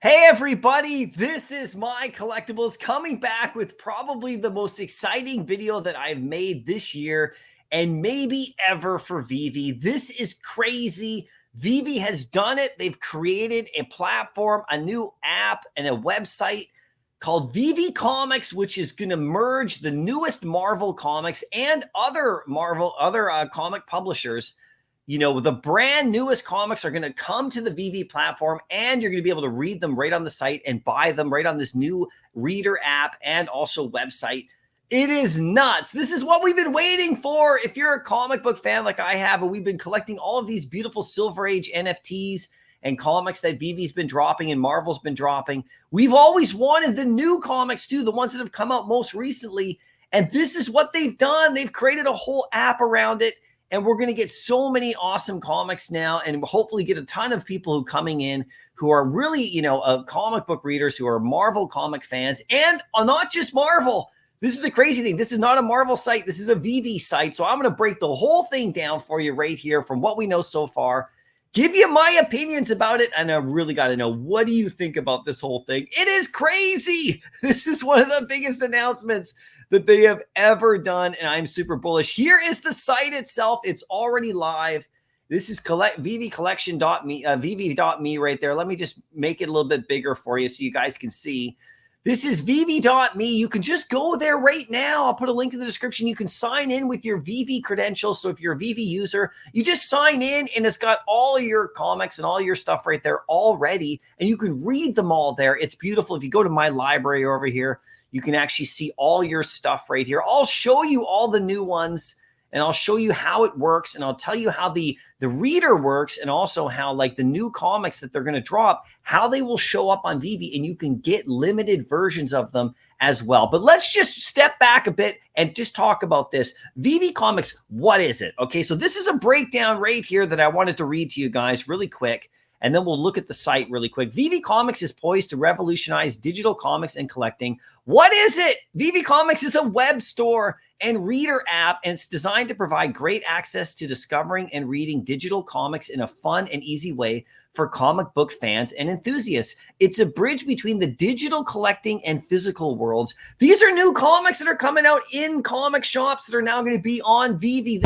Hey everybody, this is MyCollectables coming back with probably the most exciting video that I've made this year and maybe ever for VEVE. This is crazy. VEVE has done it. They've created a platform, a new app, and a website called VEVE Comics, which is going to merge the newest Marvel comics and other comic publishers. The brand newest comics are going to come to the VEVE platform, and you're going to be able to read them right on the site and buy them right on this new reader app and also website. It is nuts. This is what we've been waiting for. If you're a comic book fan like I have, and we've been collecting all of these beautiful Silver Age NFTs and comics that VEVE's been dropping and Marvel's been dropping, we've always wanted the new comics too, the ones that have come out most recently. And this is what they've done. They've created a whole app around it. And we're going to get so many awesome comics now, and hopefully get a ton of people who coming in who are really, comic book readers, who are Marvel comic fans, and not just Marvel. This is the crazy thing. This is not a Marvel site. This is a VEVE site. So I'm going to break the whole thing down for you right here from what we know so far, give you my opinions about it, and I really got to know, what do you think about this whole thing? It is crazy. This is one of the biggest announcements that they have ever done, and I'm super bullish. Here is the site itself. It's already live. This is VEVEcollection.me, VEVE.me right there. Let me just make it a little bit bigger for you so you guys can see. This is VEVE.me. You can just go there right now. I'll put a link in the description. You can sign in with your VEVE credentials. So if you're a VEVE user, you just sign in, and it's got all your comics and all your stuff right there already, and you can read them all there. It's beautiful. If you go to my library over here, you can actually see all your stuff right here. I'll show you all the new ones, and I'll show you how it works, and I'll tell you how the reader works, and also how, like, the new comics that they're going to drop, how they will show up on VEVE, and you can get limited versions of them as well. But let's just step back a bit and just talk about this. VEVE Comics, what is it? Okay, so this is a breakdown right here that I wanted to read to you guys really quick, and then we'll look at the site really quick. VEVE Comics is poised to revolutionize digital comics and collecting. What is it? VEVE Comics is a web store and reader app, and it's designed to provide great access to discovering and reading digital comics in a fun and easy way for comic book fans and enthusiasts. It's a bridge between the digital collecting and physical worlds. These are new comics that are coming out in comic shops that are now going to be on VEVE.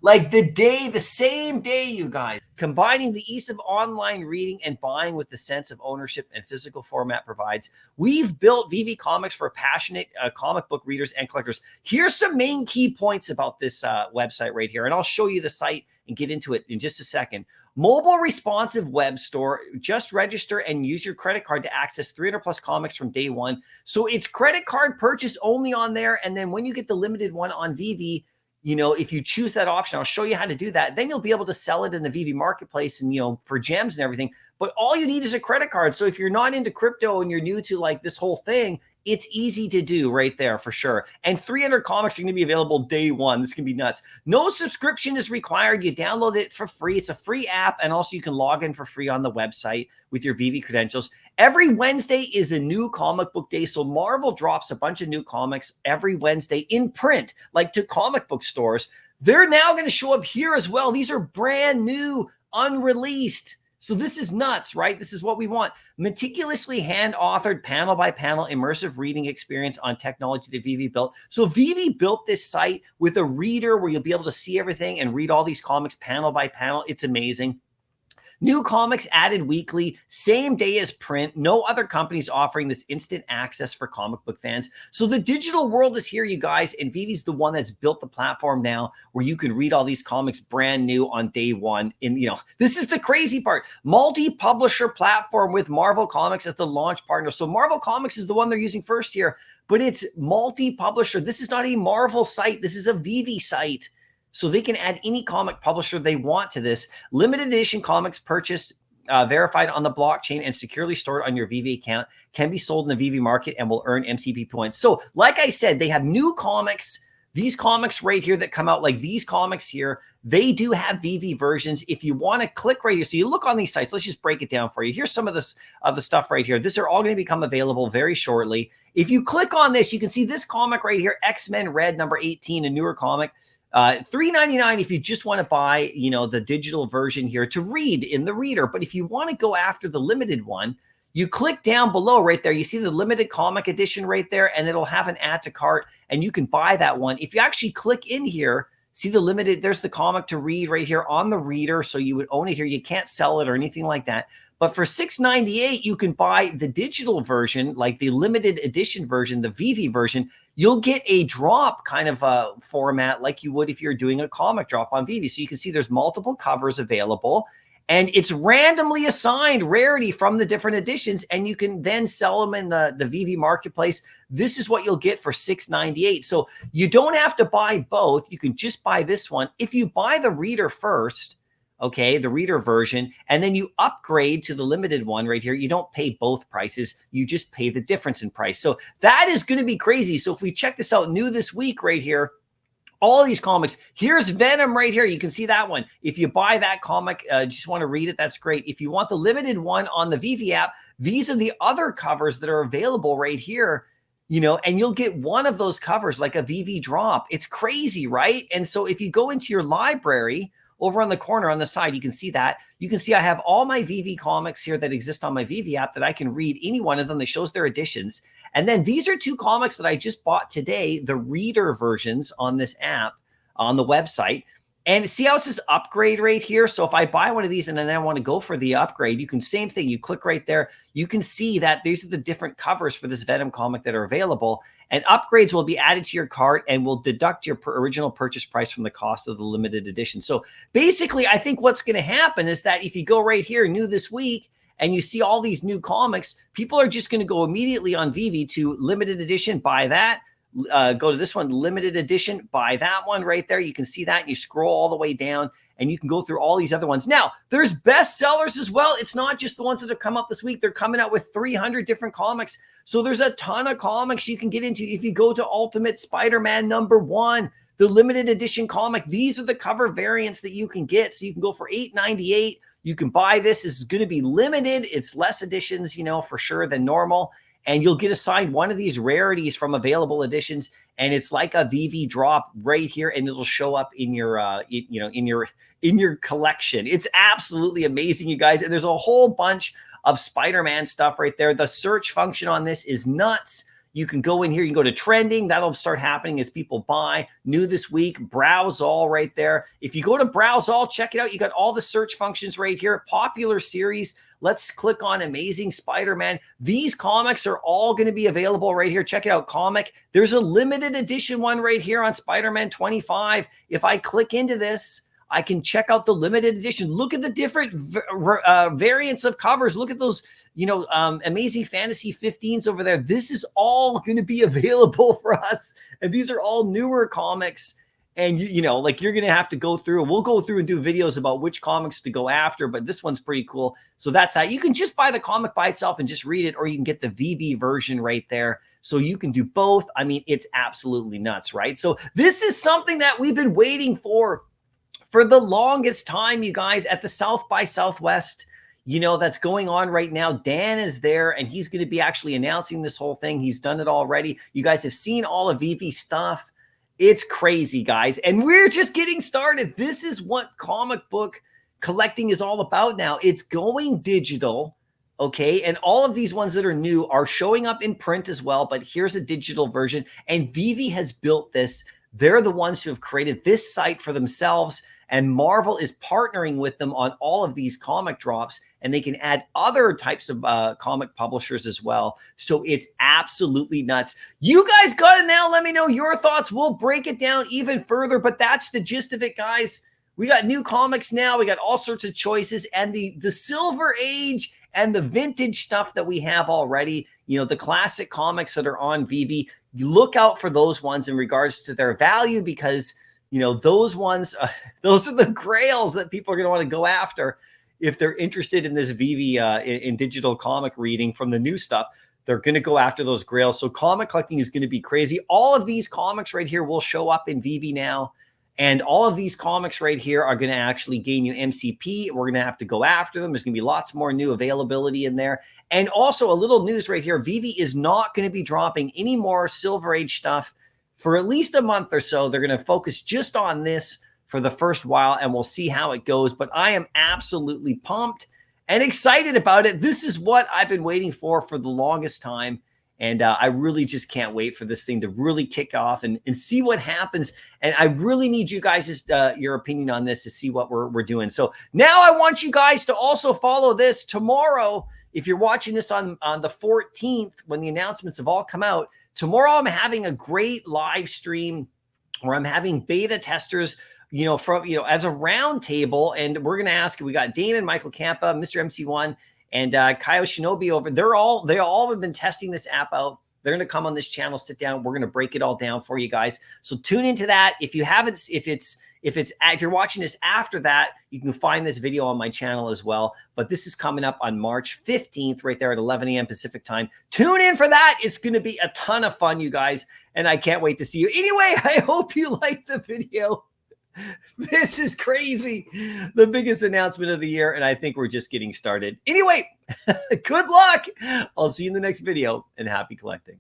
Like the same day, you guys. Combining the ease of online reading and buying with the sense of ownership and physical format provides, we've built VEVE Comics for passionate comic book readers and collectors. Here's some main key points about this website right here, and I'll show you the site and get into it in just a second. Mobile responsive web store. Just register and use your credit card to access 300 plus comics from day one. So it's credit card purchase only on there. And then when you get the limited one on VEVE, if you choose that option, I'll show you how to do that. Then you'll be able to sell it in the VEVE marketplace and, for gems and everything. But all you need is a credit card. So if you're not into crypto and you're new to like this whole thing, it's easy to do right there for sure. And 300 comics are going to be available day one. This can be nuts. No subscription is required. You download it for free. It's a free app. And also you can log in for free on the website with your VEVE credentials. Every Wednesday is a new comic book day. So Marvel drops a bunch of new comics every Wednesday in print, like to comic book stores. They're now going to show up here as well. These are brand new, unreleased. So this is nuts, right? This is what we want. Meticulously hand-authored, panel-by-panel, immersive reading experience on technology that VEVE built. So VEVE built this site with a reader where you'll be able to see everything and read all these comics panel by panel. It's amazing. New comics added weekly, same day as print. No other companies offering this instant access for comic book fans. So the digital world is here, you guys, and VEVE's the one that's built the platform now where you can read all these comics brand new on day one. And, this is the crazy part. Multi-publisher platform with Marvel Comics as the launch partner. So Marvel Comics is the one they're using first here, but it's multi-publisher. This is not a Marvel site. This is a VEVE site. So they can add any comic publisher they want to this. Limited edition comics purchased, verified on the blockchain, and securely stored on your VEVE account can be sold in the VEVE market and will earn MCP points. So like I said, they have new comics. These comics right here that come out, like these comics here, they do have VEVE versions. If you want to click right here, so you look on these sites, let's just break it down for you. Here's some of this the stuff right here. These are all going to become available very shortly. If you click on this, you can see this comic right here, X-Men Red number 18, a newer comic. $3.99 if you just want to buy, the digital version here to read in the reader. But if you want to go after the limited one, You click down below right there. You see the limited comic edition right there, and it'll have an add to cart, and you can buy that one. If you actually click in here, see the limited, there's the comic to read right here on the reader. So you would own it here. You can't sell it or anything like that. But for $6.98, you can buy the digital version, like the limited edition version, the VEVE version. You'll get a drop kind of format like you would if you're doing a comic drop on VEVE. So you can see there's multiple covers available. And it's randomly assigned rarity from the different editions, and you can then sell them in the VEVE marketplace. This is what you'll get for $6.98. So you don't have to buy both. You can just buy this one. If you buy the reader first, okay, the reader version, and then you upgrade to the limited one right here, you don't pay both prices. You just pay the difference in price. So that is going to be crazy. So if we check this out new this week right here, all these comics. Here's Venom right here. You can see that one. If you buy that comic, just want to read it, that's great. If you want the limited one on the VEVE app, these are the other covers that are available right here, you know, and you'll get one of those covers like a VEVE drop. It's crazy, right? And so if you go into your library over on the corner on the side, you can see that. You can see I have all my VEVE comics here that exist on my VEVE app that I can read any one of them that shows their editions. And then these are two comics that I just bought today, the reader versions on this app, on the website. And see how it says upgrade right here? So if I buy one of these and then I want to go for the upgrade, you can, same thing, you click right there. You can see that these are the different covers for this Venom comic that are available. And upgrades will be added to your cart and will deduct your original purchase price from the cost of the limited edition. So basically, I think what's going to happen is that if you go right here, new this week, and you see all these new comics, people are just going to go immediately on VEVE to limited edition, buy that, go to this one, limited edition, buy that one right there. You can see that, and you scroll all the way down, and you can go through all these other ones. Now, there's bestsellers as well. It's not just the ones that have come out this week. They're coming out with 300 different comics. So there's a ton of comics you can get into. If you go to Ultimate Spider-Man #1, the limited edition comic, these are the cover variants that you can get. So you can go for $8.98. You can buy this. This is going to be limited. It's less editions, you know, for sure than normal. And you'll get assigned one of these rarities from available editions. And it's like a VEVE drop right here. And it'll show up in your, in your collection. It's absolutely amazing, you guys. And there's a whole bunch of Spider-Man stuff right there. The search function on this is nuts. You can go in here, you can go to trending. That'll start happening as people buy. New this week, browse all right there. If you go to browse all, check it out. You got all the search functions right here. Popular series. Let's click on Amazing Spider-Man. These comics are all going to be available right here. Check it out, comic. There's a limited edition one right here on Spider-Man 25. If I click into this, I can check out the limited edition. Look at the different variants of covers. Look at those, Amazing Fantasy 15s over there. This is all going to be available for us. And these are all newer comics. And, you're going to have to go through. We'll go through and do videos about which comics to go after. But this one's pretty cool. So that's how you can just buy the comic by itself and just read it. Or you can get the VEVE version right there. So you can do both. I mean, it's absolutely nuts, right? So this is something that we've been waiting for the longest time, you guys, at the South by Southwest, that's going on right now. Dan is there, and he's going to be actually announcing this whole thing. He's done it already. You guys have seen all of VEVE stuff. It's crazy, guys. And we're just getting started. This is what comic book collecting is all about now. It's going digital, okay? And all of these ones that are new are showing up in print as well, but here's a digital version. And VEVE has built this. They're the ones who have created this site for themselves. And Marvel is partnering with them on all of these comic drops, and they can add other types of comic publishers as well. So it's absolutely nuts. You guys got to now let me know your thoughts. We'll break it down even further, but that's the gist of it, guys. We got new comics now. We got all sorts of choices, and the Silver Age and the vintage stuff that we have already, the classic comics that are on VEVE. You look out for those ones in regards to their value, because those ones, those are the grails that people are going to want to go after if they're interested in this VEVE in digital comic reading from the new stuff. They're going to go after those grails. So comic collecting is going to be crazy. All of these comics right here will show up in VEVE now. And all of these comics right here are going to actually gain you MCP. We're going to have to go after them. There's going to be lots more new availability in there. And also a little news right here. VEVE is not going to be dropping any more Silver Age stuff for at least a month or so. They're going to focus just on this for the first while, and we'll see how it goes. But I am absolutely pumped. and excited about it. This is what I've been waiting for the longest time. And I really just can't wait for this thing to really kick off and see what happens. And I really need you guys' your opinion on this to see what we're doing. So now I want you guys to also follow this tomorrow. If you're watching this on the 14th, when the announcements have all come out, tomorrow I'm having a great live stream where I'm having beta testers, from, as a round table. And we're going to ask, we got Damon, Michael Campa, Mr. MC1, and Kaio Shinobi over. They all have been testing this app out. They're going to come on this channel, sit down. We're going to break it all down for you guys. So tune into that. If you're watching this after that, you can find this video on my channel as well. But this is coming up on March 15th, right there at 11 a.m. Pacific time. Tune in for that. It's going to be a ton of fun, you guys. And I can't wait to see you. Anyway, I hope you liked the video. This is crazy. The biggest announcement of the year. And I think we're just getting started. Anyway, good luck. I'll see you in the next video, and happy collecting.